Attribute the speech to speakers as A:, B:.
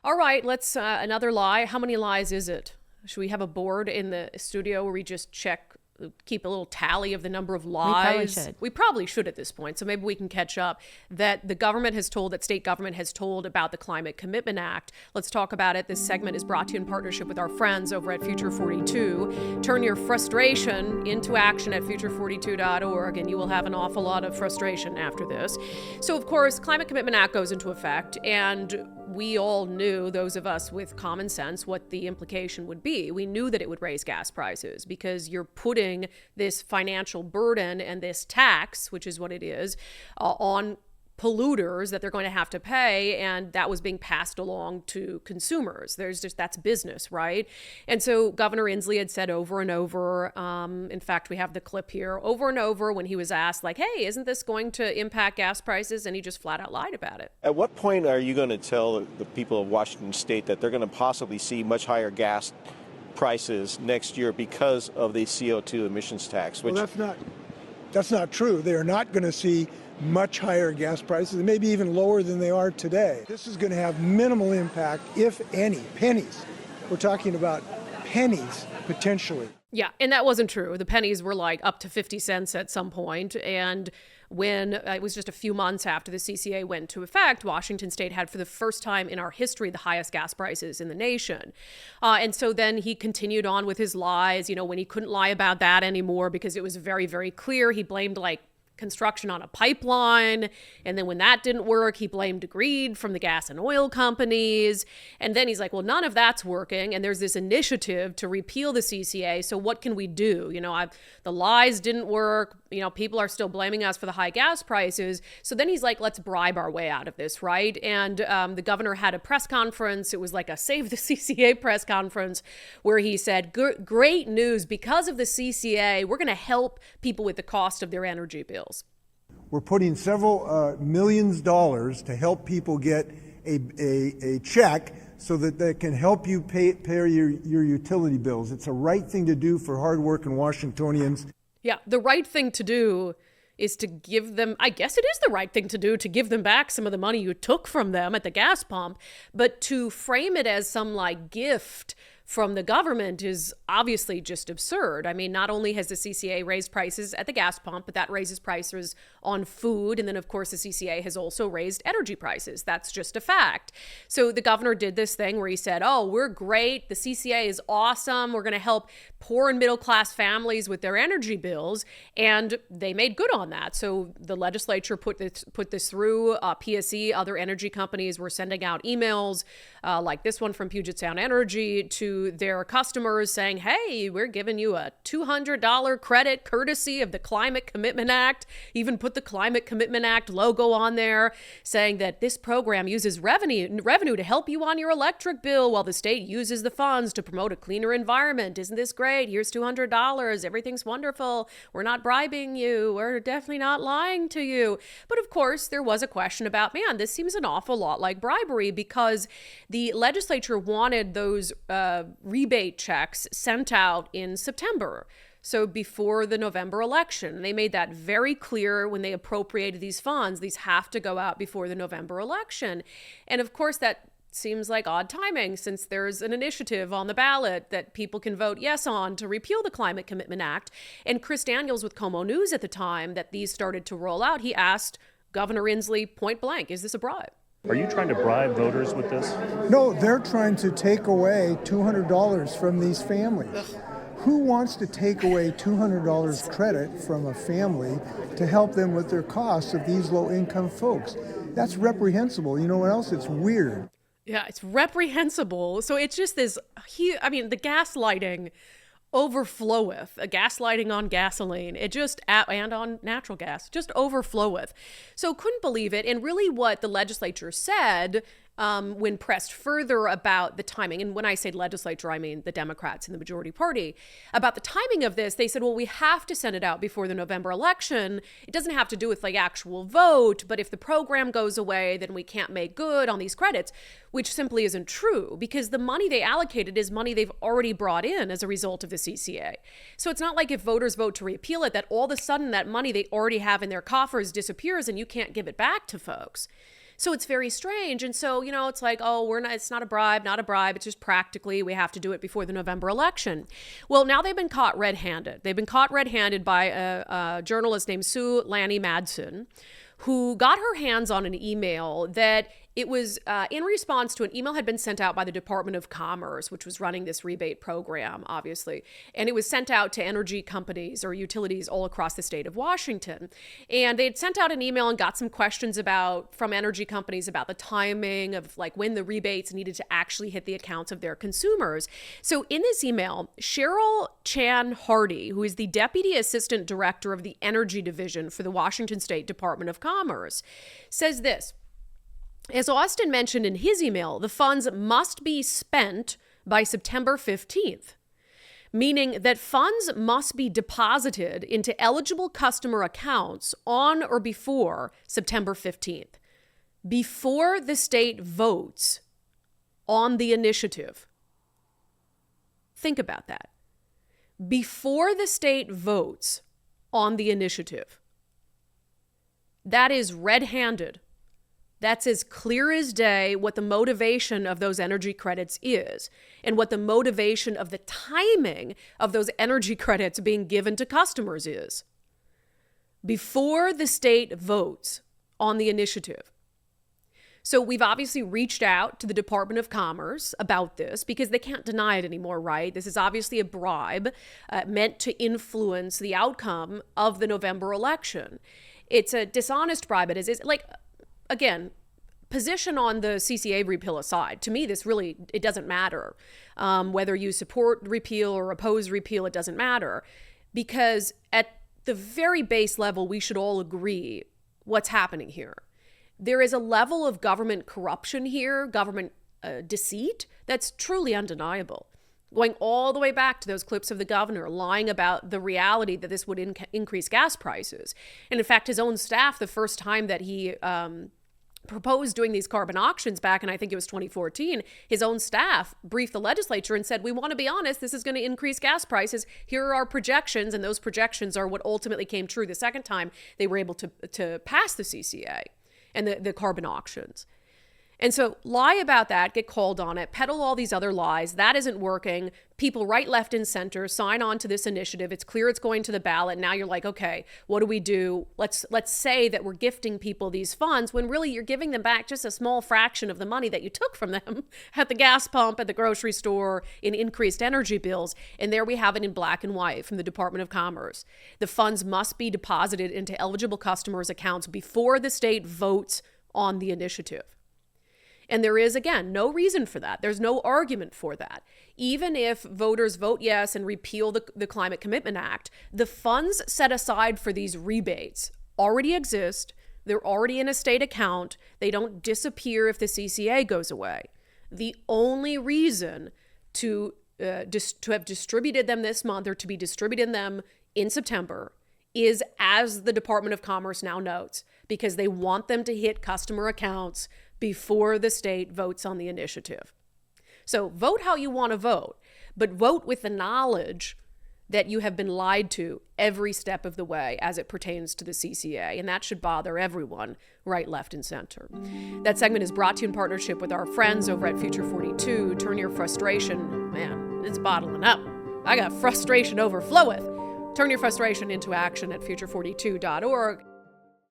A: All right, let's another lie. How many lies is it? Should we have a board in the studio where we just keep a little tally of the number of lies? We probably should at this point, so maybe we can catch up. That state government has told about the Climate Commitment Act. Let's talk about it. This segment is brought to you in partnership with our friends over at Future 42. Turn your frustration into action at future42.org, and you will have an awful lot of frustration after this. So, of course, Climate Commitment Act goes into effect, and we all knew, those of us with common sense, what the implication would be. We knew that it would raise gas prices because you're putting this financial burden and this tax, which is what it is, on polluters that they're going to have to pay, and that was being passed along to consumers. That's business, right? And so Governor Inslee had said over and over, in fact, we have the clip here, over and over when he was asked, like, hey, isn't this going to impact gas prices? And he just flat out lied about it.
B: At what point are you going to tell the people of Washington State that they're going to possibly see much higher gas prices next year because of the CO2 emissions tax?
C: Well, that's not true. They are not going to see much higher gas prices, maybe even lower than they are today. This is going to have minimal impact, if any, pennies. We're talking about pennies, potentially.
A: Yeah, and that wasn't true. The pennies were like up to 50 cents at some point, and when it was just a few months after the CCA went into effect, Washington State had for the first time in our history the highest gas prices in the nation. And so then he continued on with his lies, when he couldn't lie about that anymore because it was very, very clear. He blamed construction on a pipeline. And then when that didn't work, he blamed greed from the gas and oil companies. And then he's like, well, none of that's working. And there's this initiative to repeal the CCA. So what can we do? The lies didn't work. People are still blaming us for the high gas prices. So then he's like, let's bribe our way out of this, right? And the governor had a press conference. It was like a Save the CCA press conference where he said, great news, because of the CCA, we're going to help people with the cost of their energy bills.
C: We're putting several millions of dollars to help people get a check so that they can help you pay your utility bills. It's a right thing to do for hardworking Washingtonians.
A: Yeah, the right thing to do is to give them, I guess it is the right thing to do, to give them back some of the money you took from them at the gas pump, but to frame it as some gift from the government is obviously just absurd. I mean, not only has the CCA raised prices at the gas pump, but that raises prices on food. And then, of course, the CCA has also raised energy prices. That's just a fact. So the governor did this thing where he said, oh, we're great. The CCA is awesome. We're going to help poor and middle class families with their energy bills. And they made good on that. So the legislature put this through. PSE, other energy companies were sending out emails like this one from Puget Sound Energy to their customers saying, hey, we're giving you a $200 credit courtesy of the Climate Commitment Act. Even put the Climate Commitment Act logo on there, saying that this program uses revenue to help you on your electric bill while the state uses the funds to promote a cleaner environment. Isn't this great? Here's $200. Everything's wonderful. We're not bribing you. We're definitely not lying to you. But of course, there was a question about, man, this seems an awful lot like bribery, because the legislature wanted those rebate checks sent out in September. So before the November election. And they made that very clear when they appropriated these funds. These have to go out before the November election. And of course, that seems like odd timing, since there's an initiative on the ballot that people can vote yes on to repeal the Climate Commitment Act. And Chris Daniels with Como News at the time that these started to roll out, he asked Governor Inslee point blank, is this a bribe?
D: Are you trying to bribe voters with this?
C: No, they're trying to take away $200 from these families. Who wants to take away $200 credit from a family to help them with their costs of these low-income folks? That's reprehensible. You know what else? It's weird.
A: Yeah, it's reprehensible. So it's just this, the gaslighting overfloweth, a gaslighting on gasoline, and on natural gas, just overfloweth. So couldn't believe it. And really what the legislature said when pressed further about the timing, and when I say legislature, I mean the Democrats and the majority party, about the timing of this, they said, well, we have to send it out before the November election. It doesn't have to do with actual vote, but if the program goes away, then we can't make good on these credits, which simply isn't true, because the money they allocated is money they've already brought in as a result of the CCA. So it's not like if voters vote to repeal it, that all of a sudden that money they already have in their coffers disappears and you can't give it back to folks. So it's very strange. And so, it's like, oh, it's not a bribe. It's just practically we have to do it before the November election. Well, now they've been caught red-handed. They've been caught red-handed by a journalist named Sue Lanny Madsen, who got her hands on an email that it was in response to an email had been sent out by the Department of Commerce, which was running this rebate program, obviously. And it was sent out to energy companies or utilities all across the state of Washington. And they had sent out an email and got some questions from energy companies about the timing of like when the rebates needed to actually hit the accounts of their consumers. So in this email, Cheryl Chan Hardy, who is the Deputy Assistant Director of the Energy Division for the Washington State Department of Commerce, says this. As Austin mentioned in his email, the funds must be spent by September 15th, meaning that funds must be deposited into eligible customer accounts on or before September 15th, before the state votes on the initiative. Think about that. Before the state votes on the initiative. That is red-handed. That's as clear as day what the motivation of those energy credits is and what the motivation of the timing of those energy credits being given to customers is. Before the state votes on the initiative. So we've obviously reached out to the Department of Commerce about this because they can't deny it anymore, right? This is obviously a bribe meant to influence the outcome of the November election. It's a dishonest bribe. It is like... Again, position on the CCA repeal aside, to me, it doesn't matter. Whether you support repeal or oppose repeal, it doesn't matter. Because at the very base level, we should all agree what's happening here. There is a level of government corruption here, government deceit, that's truly undeniable. Going all the way back to those clips of the governor lying about the reality that this would increase gas prices. And in fact, his own staff, the first time that he proposed doing these carbon auctions back in, I think it was 2014, his own staff briefed the legislature and said, we want to be honest, this is going to increase gas prices. Here are our projections. And those projections are what ultimately came true the second time they were able to pass the CCA and the carbon auctions. And so lie about that, get called on it, peddle all these other lies. That isn't working. People right, left, and center sign on to this initiative. It's clear it's going to the ballot. Now you're like, okay, what do we do? Let's say that we're gifting people these funds when really you're giving them back just a small fraction of the money that you took from them at the gas pump, at the grocery store, in increased energy bills. And there we have it in black and white from the Department of Commerce. The funds must be deposited into eligible customers' accounts before the state votes on the initiative. And there is, again, no reason for that. There's no argument for that. Even if voters vote yes and repeal the Climate Commitment Act, the funds set aside for these rebates already exist. They're already in a state account. They don't disappear if the CCA goes away. The only reason to have distributed them this month or to be distributing them in September is, as the Department of Commerce now notes, because they want them to hit customer accounts before the state votes on the initiative. So vote how you want to vote, but vote with the knowledge that you have been lied to every step of the way as it pertains to the CCA, and that should bother everyone, right, left, and center. That segment is brought to you in partnership with our friends over at Future 42. Turn your frustration, man, it's bottling up. I got frustration overfloweth. Turn your frustration into action at future42.org.